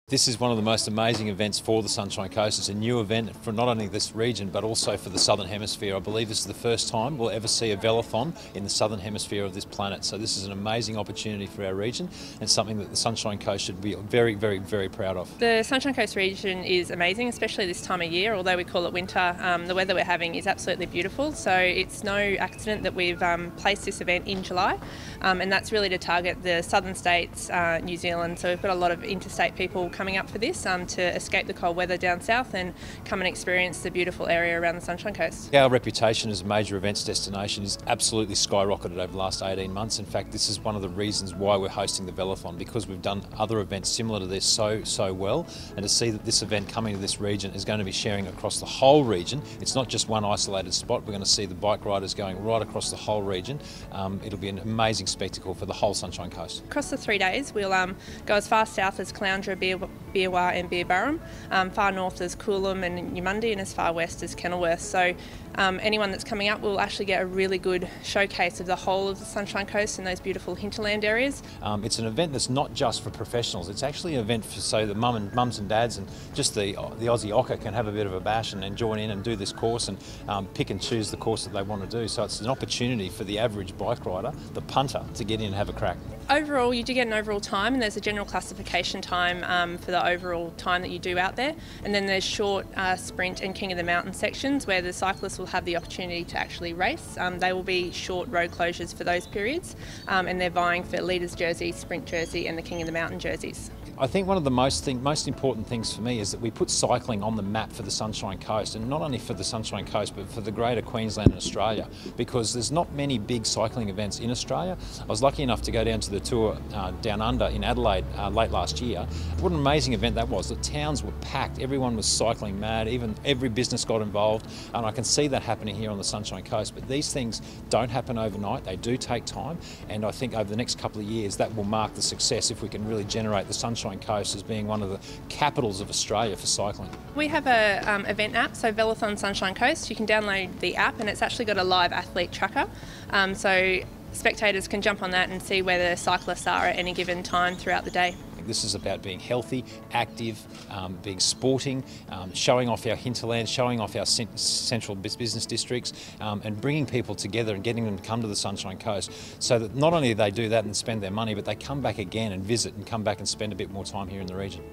This is one of the most amazing events for the Sunshine Coast. It's a new event for not only this region but also for the Southern Hemisphere. I believe this is the first time we'll ever see a velothon in the Southern Hemisphere of this planet. So this is an amazing opportunity for our region and something that the Sunshine Coast should be very, very, very proud of. The Sunshine Coast region is amazing, especially this time of year. Although we call it winter, the weather we're having is absolutely beautiful. So it's no accident that we've placed this event in July, and that's really to target the southern states, New Zealand. So we've got a lot of interstate people coming up for this to escape the cold weather down south and come and experience the beautiful area around the Sunshine Coast. Our reputation as a major events destination is absolutely skyrocketed over the last 18 months. In fact, this is one of the reasons why we're hosting the Velothon, because we've done other events similar to this so well, and to see that this event coming to this region is going to be sharing across the whole region. It's not just one isolated spot. We're going to see the bike riders going right across the whole region. It'll be an amazing spectacle for the whole Sunshine Coast. Across the 3 days, we'll go as far south as Caloundra, Beerwah and Beerburrum, far north as Coolum and Yamundi, and as far west as Kenilworth. So anyone that's coming up will actually get a really good showcase of the whole of the Sunshine Coast and those beautiful hinterland areas. It's an event that's not just for professionals. It's actually an event for, so the mums and dads and just the Aussie Ocker can have a bit of a bash and join in and do this course and pick and choose the course that they want to do. So it's an opportunity for the average bike rider, the punter, to get in and have a crack. Overall, you do get an overall time, and there's a general classification time for the overall time that you do out there. And then there's short sprint and King of the Mountain sections where the cyclists will have the opportunity to actually race. They will be short road closures for those periods, and they're vying for leaders jersey, sprint jersey and the King of the Mountain jerseys. I think one of the most important things for me is that we put cycling on the map for the Sunshine Coast, and not only for the Sunshine Coast but for the greater Queensland and Australia, because there's not many big cycling events in Australia. I was lucky enough to go down to the tour down under in Adelaide late last year. What an amazing event that was. The towns were packed, everyone was cycling mad, even every business got involved, and I can see that happening here on the Sunshine Coast. But these things don't happen overnight, they do take time, and I think over the next couple of years that will mark the success if we can really generate the Sunshine Coast as being one of the capitals of Australia for cycling. We have a event app, so Velothon Sunshine Coast. You can download the app and it's actually got a live athlete tracker. So spectators can jump on that and see where the cyclists are at any given time throughout the day. This is about being healthy, active, being sporting, showing off our hinterland, showing off our central business districts, and bringing people together and getting them to come to the Sunshine Coast, so that not only do they do that and spend their money, but they come back again and visit and come back and spend a bit more time here in the region.